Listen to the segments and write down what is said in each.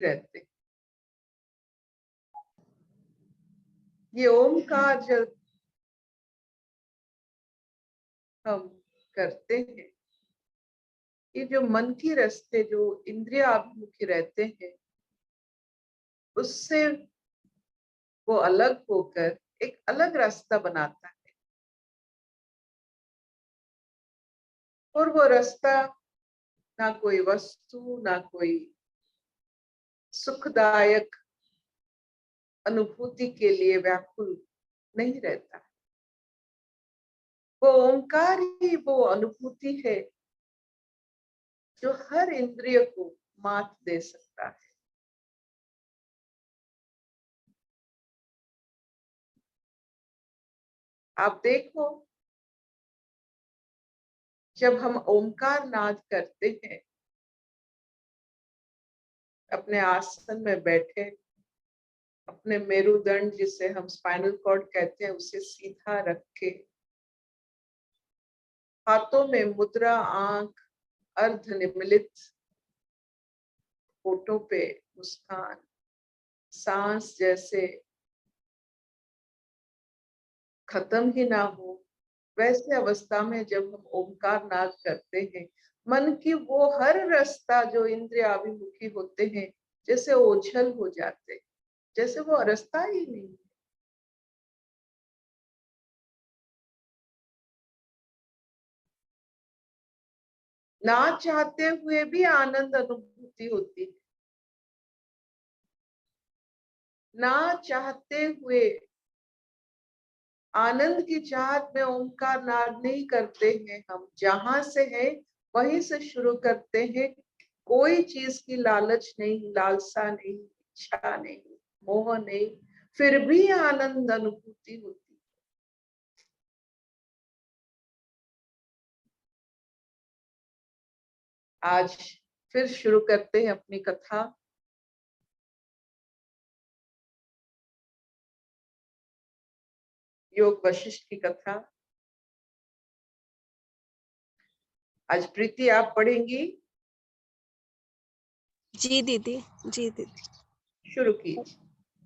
रहते हैं। ये ओमकार जब हम करते हैं, ये जो मन की रास्ते जो इंद्रियाभिमुखी रहते हैं, उससे वो अलग होकर एक अलग रास्ता बनाता है। और वो रास्ता ना कोई वस्तु, ना कोई सुखदायक अनुभूति के लिए व्याकुल नहीं रहता। वो ओंकार ही वो अनुभूति है जो हर इंद्रिय को मात दे सकता है। आप देखो, जब हम ओंकार नाद करते हैं, अपने आसन में बैठे, अपने मेरुदंड जिसे हम स्पाइनल कॉर्ड कहते हैं उसे सीधा रख के, हाथों में मुद्रा, आंख अर्ध निमिलित, होठों पे मुस्कान, सांस जैसे खत्म ही ना हो, वैसे अवस्था में जब हम ओंकार नाद करते हैं, मन की वो हर रास्ता जो इंद्रिय अभिमुखी होते हैं, जैसे ओझल हो जाते, जैसे वो रास्ता ही नहीं। ना चाहते हुए भी आनंद अनुभूति होती है, ना चाहते हुए आनंद की चाहत में ओंकार नाद नहीं करते हैं। हम जहां से है वहीं से शुरू करते हैं। कोई चीज की लालच नहीं, लालसा नहीं, इच्छा नहीं, मोह नहीं, फिर भी आनंद अनुभूति होती। आज फिर शुरू करते हैं अपनी कथा। योग वशिष्ठ की कथा। आज प्रीति आप पढ़ेंगी? जी दीदी, जी दीदी। शुरू कीजिए।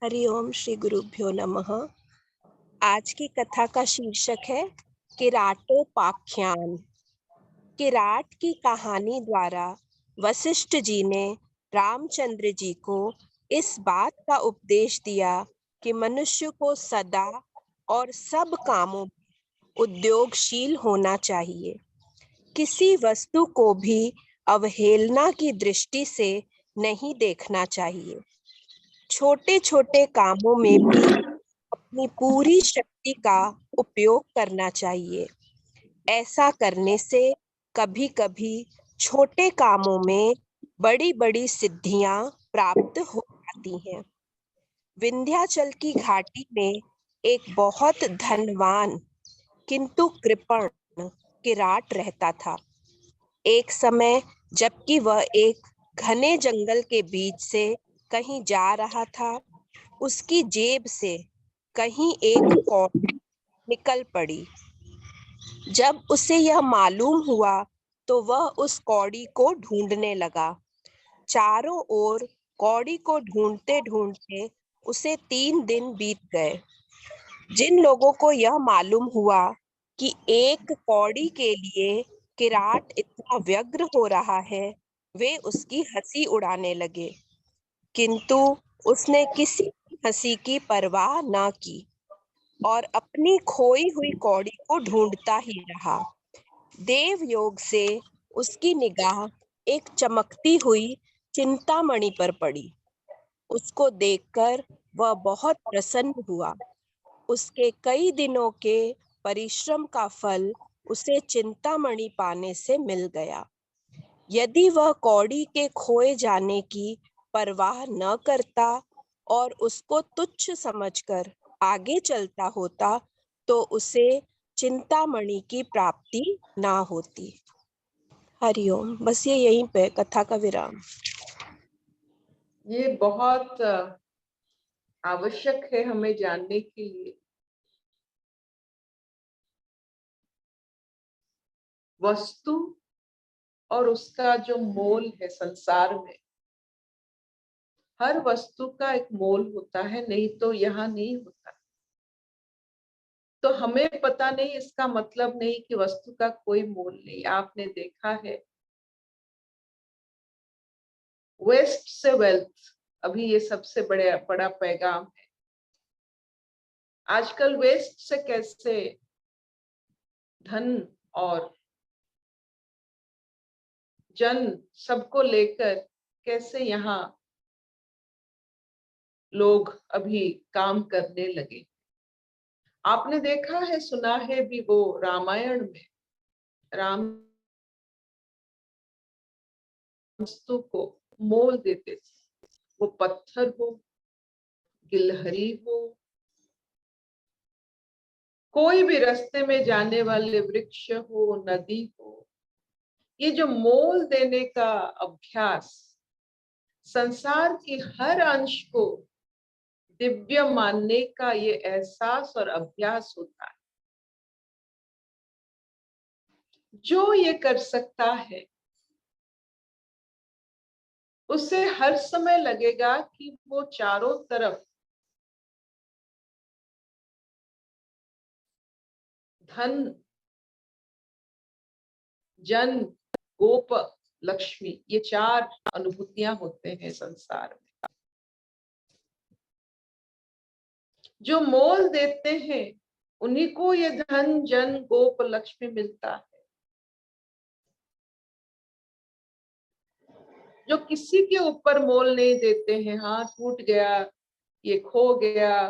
हरिओम श्री गुरुभ्यो नमः। आज की कथा का शीर्षक है किराटोपाख्यान। किराट की कहानी द्वारा वशिष्ठ जी ने रामचंद्र जी को इस बात का उपदेश दिया कि मनुष्य को सदा और सब कामों में उद्योगशील होना चाहिए। किसी वस्तु को भी अवहेलना की दृष्टि से नहीं देखना चाहिए। छोटे छोटे कामों में भी अपनी पूरी शक्ति का उपयोग करना चाहिए। ऐसा करने से कभी कभी छोटे कामों में बड़ी बड़ी सिद्धियां प्राप्त हो जाती हैं। विंध्याचल की घाटी में एक बहुत धनवान किंतु कृपण किराट रहता था। एक समय जबकि वह एक घने जंगल के बीच से कहीं जा रहा था, उसकी जेब से कहीं एक कौड़ी निकल पड़ी। जब उसे यह मालूम हुआ तो वह उस कौड़ी को ढूंढने लगा। चारों ओर कौड़ी को ढूंढते ढूंढते उसे 3 दिन बीत गए। जिन लोगों को यह मालूम हुआ कि एक कौड़ी के लिए किराट इतना व्यग्र हो रहा है, वे उसकी हंसी उड़ाने लगे, किंतु उसने किसी हंसी की परवाह न की और अपनी खोई हुई कौड़ी को ढूंढता ही रहा। देव योग से उसकी निगाह एक चमकती हुई चिंतामणि पर पड़ी। उसको देखकर वह बहुत प्रसन्न हुआ। उसके कई दिनों के परिश्रम का फल उसे चिंतामणि पाने से मिल गया। यदि वह कौड़ी के खोए जाने की परवाह न करता और उसको तुच्छ समझकर आगे चलता होता तो उसे चिंतामणि की प्राप्ति ना होती। हरिओम। बस ये यहीं पे कथा का विराम। ये बहुत आवश्यक है हमें जानने के लिए। वस्तु और उसका जो मोल है संसार में, हर वस्तु का एक मोल होता है, नहीं तो यहाँ नहीं होता। तो हमें पता नहीं, इसका मतलब नहीं कि वस्तु का कोई मोल नहीं। आपने देखा है वेस्ट से वेल्थ, अभी ये सबसे बड़ा पैगाम है। आजकल वेस्ट से कैसे धन और जन सबको लेकर कैसे यहाँ लोग अभी काम करने लगे। आपने देखा है, सुना है भी, वो रामायण में राम वस्तु को मोल देते थे। वो पत्थर हो, गिलहरी हो, कोई भी रास्ते में जाने वाले वृक्ष हो, नदी हो, ये जो मोल देने का अभ्यास संसार की हर अंश को दिव्य मानने का ये एहसास और अभ्यास होता है। जो ये कर सकता है उसे हर समय लगेगा कि वो चारों तरफ धन, जन, गोप, लक्ष्मी, ये चार अनुभूतियां होते हैं संसार में। जो मोल देते हैं उन्हीं को ये धन, जन, गोप, लक्ष्मी मिलता है। जो किसी के ऊपर मोल नहीं देते हैं, हाँ टूट गया, ये खो गया,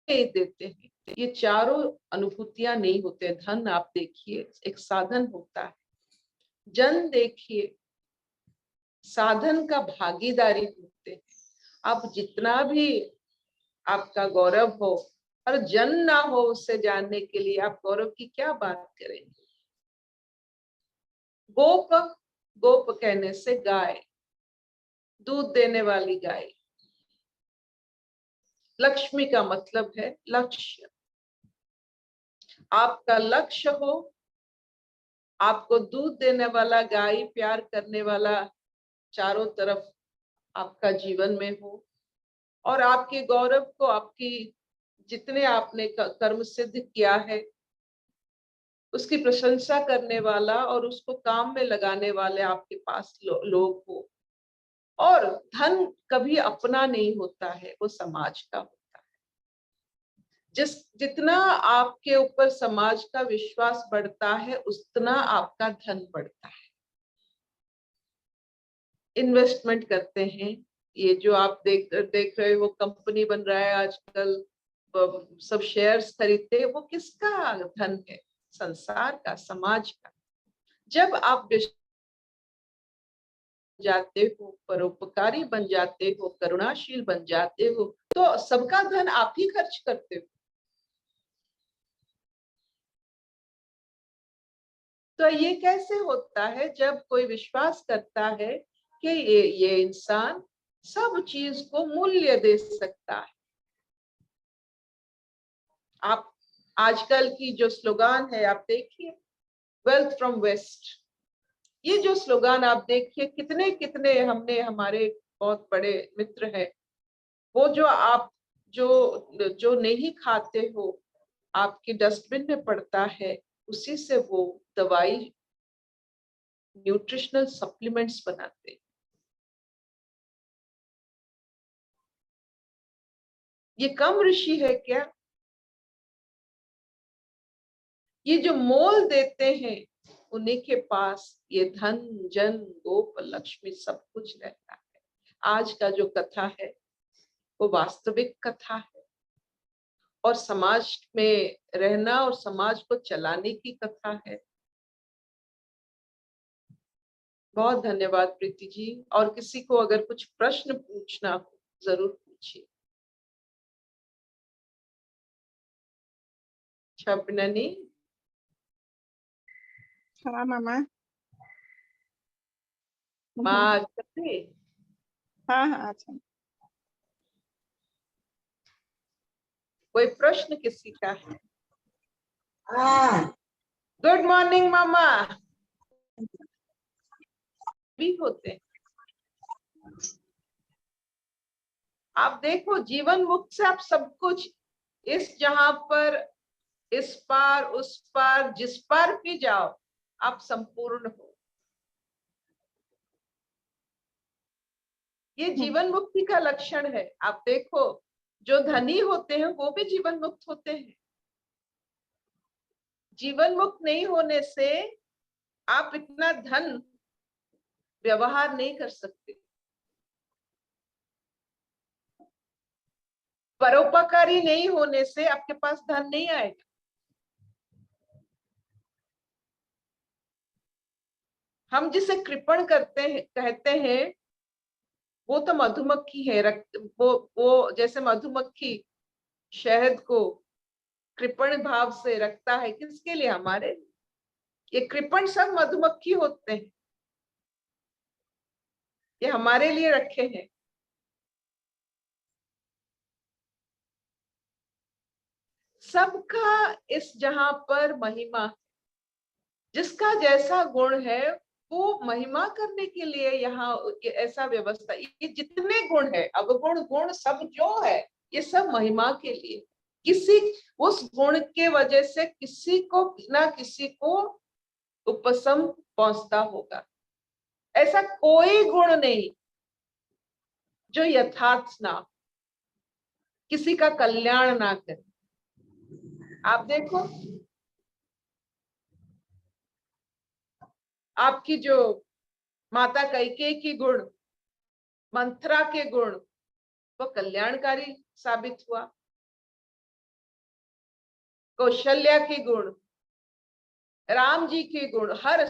नहीं देते हैं, ये चारों अनुभूतियां नहीं होते। धन आप देखिए एक साधन होता है, जन देखिए साधन का भागीदारी होते हैं। आप जितना भी आपका गौरव हो और जन ना हो उससे जानने के लिए, आप गौरव की क्या बात करेंगे। गोप, गोप कहने से गाय, दूध देने वाली गाय। लक्ष्मी का मतलब है लक्ष्य। आपका लक्ष्य हो, आपको दूध देने वाला, गाय प्यार करने वाला चारों तरफ आपका जीवन में हो, और आपके गौरव को, आपकी जितने आपने कर्म सिद्ध किया है उसकी प्रशंसा करने वाला और उसको काम में लगाने वाले आपके पास लोग हो। और धन कभी अपना नहीं होता है, वो समाज का होता है। जितना आपके ऊपर समाज का विश्वास बढ़ता है उतना आपका धन बढ़ता है। इन्वेस्टमेंट करते हैं, ये जो आप देख रहे हो, वो कंपनी बन रहा है आजकल, सब शेयर्स खरीदते हैं, वो किसका धन है? संसार का, समाज का। जब आप जाते हो, परोपकारी बन जाते हो, करुणाशील बन जाते हो, तो सबका धन आप ही खर्च करते हो। तो ये कैसे होता है? जब कोई विश्वास करता है कि ये इंसान सब चीज को मूल्य दे सकता है। आप आजकल की जो स्लोगान है आप देखिए, वेल्थ फ्रॉम वेस्ट, ये जो स्लोगान आप देखिए, कितने कितने हमने, हमारे बहुत बड़े मित्र हैं, वो जो आप जो नहीं खाते हो आपके डस्टबिन में पड़ता है, उसी से वो दवाई, न्यूट्रिशनल सप्लीमेंट्स बनाते हैं। ये कम ऋषि है क्या? ये जो मोल देते हैं उन्हीं के पास ये धन, जन, गोप, लक्ष्मी सब कुछ रहता है। आज का जो कथा है वो वास्तविक कथा है और समाज में रहना और समाज को चलाने की कथा है। बहुत धन्यवाद प्रीति जी। और किसी को अगर कुछ प्रश्न पूछना हो जरूर पूछिए। छपननी। हाँ मामा। माँ करते। हाँ हाँ अच्छा। कोई प्रश्न किसी का है? गुड मॉर्निंग मामा। भी होते हैं। आप देखो जीवन मुक्त से आप सब कुछ, इस जहां पर, इस पार उस पार, जिस पार भी जाओ आप संपूर्ण हो। ये जीवन मुक्ति का लक्षण है। आप देखो जो धनी होते हैं वो भी जीवन मुक्त होते हैं। जीवन मुक्त नहीं होने से आप इतना धन व्यवहार नहीं कर सकते। परोपकारी नहीं होने से आपके पास धन नहीं आएगा। हम जिसे कृपण करते हैं, कहते हैं, वो तो मधुमक्खी है। वो जैसे मधुमक्खी शहद को कृपण भाव से रखता है, किसके लिए? हमारे। ये कृपण सब मधुमक्खी होते हैं, ये हमारे लिए रखे हैं। सबका इस जहां पर महिमा, जिसका जैसा गुण है वो महिमा करने के लिए यहाँ ऐसा व्यवस्था। ये जितने गुण है, अवगुण गुण सब जो है, ये सब महिमा के लिए। किसी उस गुण के वजह से किसी को ना किसी को उपशम पहुंचता होगा। ऐसा कोई गुण नहीं जो यथार्थ ना, किसी का कल्याण ना करे। आप देखो आपकी जो माता कैकेयी की गुण, मंथरा के गुण, वो कल्याणकारी साबित हुआ। कौशल्या के गुण, राम जी के गुण, हर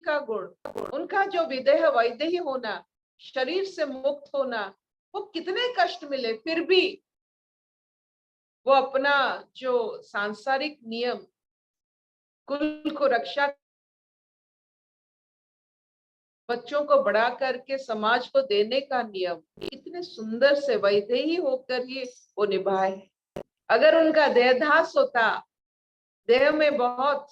का गुण, उनका जो विदेह वैदेही होना, शरीर से मुक्त होना, वो कितने कष्ट मिले फिर भी वो अपना जो सांसारिक नियम, कुल को रक्षा, बच्चों को बड़ा करके समाज को देने का नियम, इतने सुंदर से वैदेही होकर ही वो निभाए। अगर उनका देहदास होता, देह में बहुत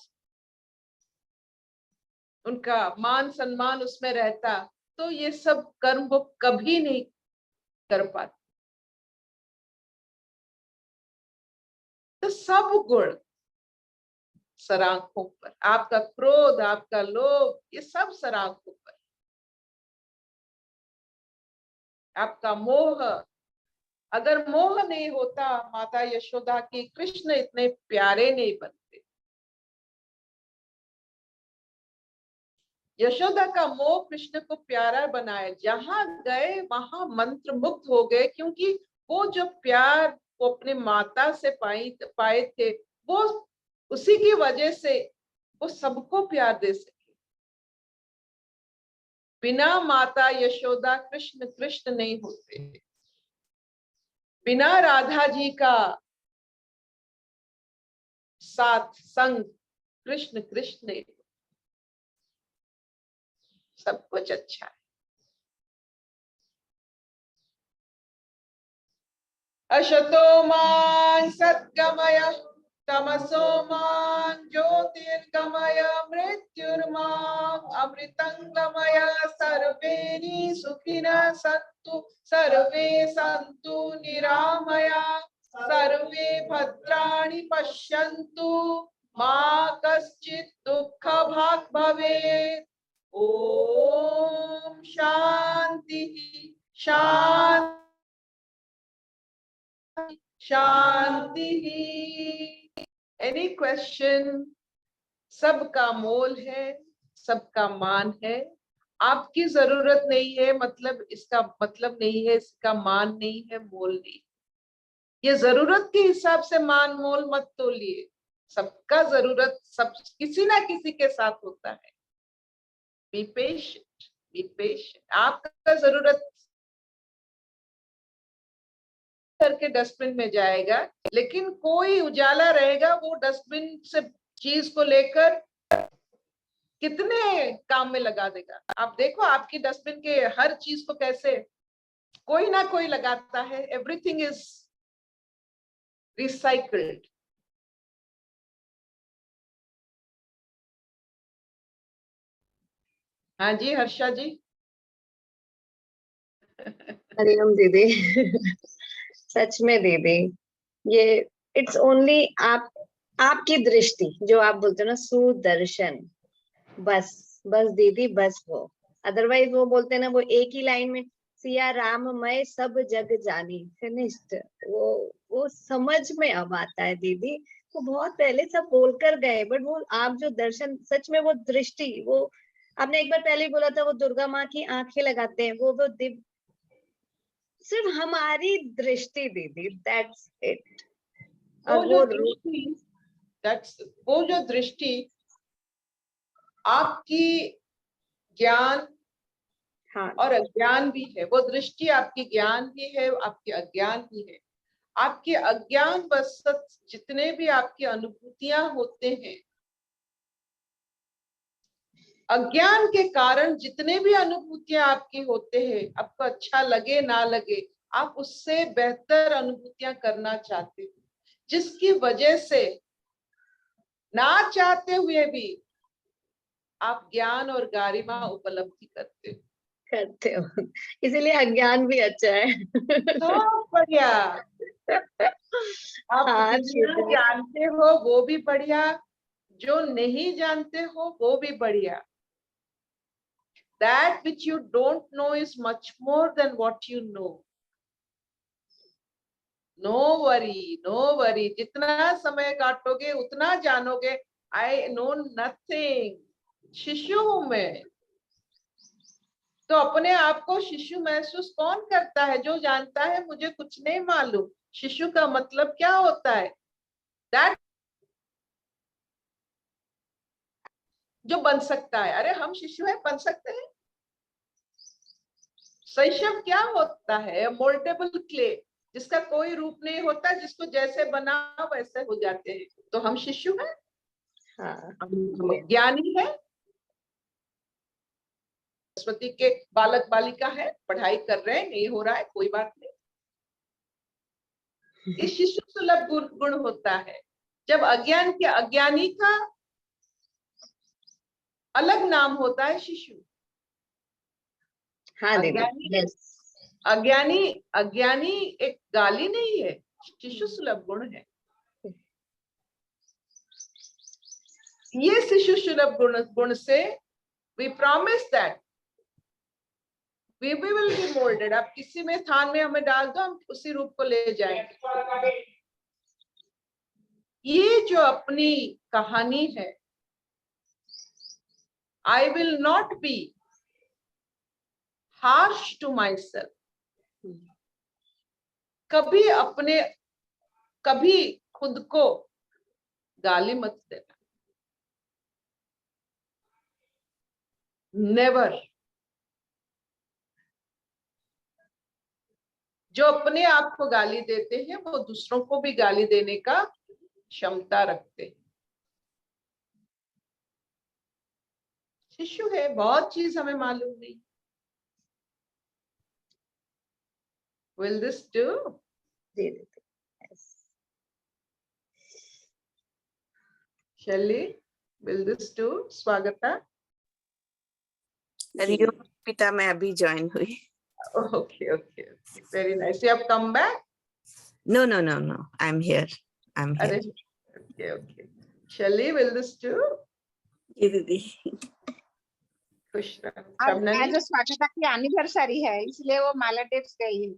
उनका मान सम्मान उसमें रहता, तो ये सब कर्म वो कभी नहीं कर पाते। तो सब गुण सरांखों पर, आपका क्रोध, आपका लोभ, ये सब सरांखों पर, आपका मोह, अगर मोह नहीं होता माता यशोदा की, कृष्ण इतने प्यारे नहीं बनते। यशोदा का मोह कृष्ण को प्यारा बनाया, जहां गए वहां मंत्र मुग्ध हो गए, क्योंकि वो जो प्यार वो अपने माता से पाए थे, वो उसी की वजह से वो सबको प्यार दे सके। बिना माता यशोदा कृष्ण कृष्ण नहीं होते, बिना राधा जी का साथ संग कृष्ण कृष्ण नहीं। सब कुछ अच्छा है। अशतो मान सद्गमय, तमसो मान ज्योतिर्गमय, मृत्युर्माम अमृतंगमय। सर्वे सुखिनः सन्तु, सर्वे सन्तु निरामया, सर्वे भद्राणि पश्यन्तु, मा कश्चित् दुःखभाग् भवेत्। ओम शांति शांति शांति। Any question? सबका मोल है, सबका मान है। आपकी जरूरत नहीं है, मतलब इसका मतलब नहीं है इसका मान नहीं है, मोल नहीं। ये जरूरत के हिसाब से मान मोल मत तोलिए। सबका जरूरत सब किसी ना किसी के साथ होता है। Be patient, be patient. आपका जरूरत करके डस्टबिन में जाएगा, लेकिन कोई उजाला रहेगा वो डस्टबिन से चीज को लेकर कितने काम में लगा देगा। आप देखो आपकी डस्टबिन के हर चीज को कैसे कोई ना कोई लगाता है। Everything is recycled. हाँ जी हर्षा जी। हरिओम दीदी। सच में दीदी, ये इट्स ओनली आपकी दृष्टि, जो आप बोलते हो ना सुदर्शन, बस बस दीदी, बस वो। अदरवाइज वो बोलते हैं ना, वो एक ही लाइन में, सिया राम मैं सब जग जानी, फिनिश्ड। वो समझ में अब आता है दीदी। वो बहुत पहले सब बोल कर गए, बट वो आप जो दर्शन, सच में वो दृष्टि, वो आपने एक बार पहले ही बोला था, वो दुर्गा माँ की आंखें लगाते हैं, वो दिव्य, सिर्फ हमारी दृष्टि दीदी, दैट्स इट। वो और जो वो दृष्टि, वो जो दृष्टि आपकी ज्ञान हाँ और अज्ञान भी है, वो दृष्टि आपकी ज्ञान भी है, आपकी अज्ञान भी है। आपके अज्ञान बस जितने भी आपकी अनुभूतियां होते हैं, अज्ञान के कारण जितने भी अनुभूतियां आपकी होते हैं, आपको अच्छा लगे ना लगे, आप उससे बेहतर अनुभूतियां करना चाहते हो, जिसकी वजह से ना चाहते हुए भी आप ज्ञान और गारिमा उपलब्धि करते हो, इसीलिए अज्ञान भी अच्छा है। तो बढ़िया। आप हाँ जितना जानते हो वो भी बढ़िया, जो नहीं जानते हो वो भी बढ़िया। That which you don't know is much more than what you know. No worry, no worry. जितना समय काटोगे उतना जानोगे। I know nothing. शिशु हूं मैं। तो अपने आप को शिशु महसूस कौन करता है? जो जानता है मुझे कुछ नहीं मालूम। शिशु का मतलब क्या होता है? That जो बन सकता है। अरे हम शिशु हैं, बन सकते हैं। शैशव क्या होता है? मोल्डेबल क्ले, जिसका कोई रूप नहीं होता, जिसको जैसे बना वैसे हो जाते हैं। तो हम शिशु हैं। हाँ, हम ज्ञानी है। सरस्वती के बालक बालिका है, पढ़ाई कर रहे हैं, नहीं हो रहा है, कोई बात नहीं। ये शिशु सुलभ गुण होता है। जब अज्ञान के, अज्ञानी का अलग नाम होता है शिशु। हाँ अज्ञानी, दीदी, अज्ञानी, अज्ञानी एक गाली नहीं है, शिशु सुलभ गुण है। ये शिशु सुलभ गुण से we promise that we will be molded. आप किसी में स्थान में हमें डाल दो, हम उसी रूप को ले जाएंगे। ये जो अपनी कहानी है, I will not be harsh to myself. कभी खुद को गाली मत देना। नेवर। जो अपने आप को गाली देते हैं वो दूसरों को भी गाली देने का क्षमता रखते हैं। शिशु है, बहुत चीज हमें मालूम नहीं। Will this do? Shelly, will this do? स्वागता। हरिओम पिता, मैं अभी ज्वाइन हुई। Okay, okay, very nice. You have come back? No, I'm here. Okay, okay. Shelly, will this do? जी दीदी। खुश रहो। आज स्वागता की एनिवर्सरी है, इसलिए वो मालाडेव्स गई।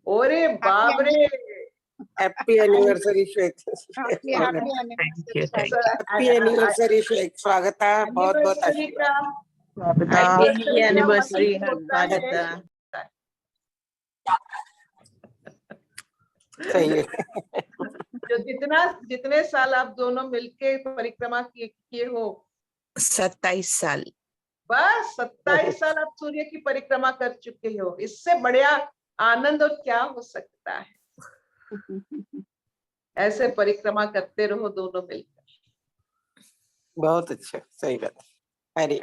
ओरे बाप रे, हैप्पी एनिवर्सरी श्वेत। हैप्पी एनिवर्सरी श्वेत, स्वागता, बहुत बहुत आशीर्वाद। हैप्पी एनिवर्सरी स्वागता। सही है। जो जितने साल आप दोनों मिलके परिक्रमा किए हो? 27 साल। बस 27 साल आप सूर्य की परिक्रमा कर चुके हो। इससे बढ़िया आनंद और क्या हो सकता है? ऐसे परिक्रमा करते रहो दोनों मिलकर। बहुत अच्छा, सही बात। अरे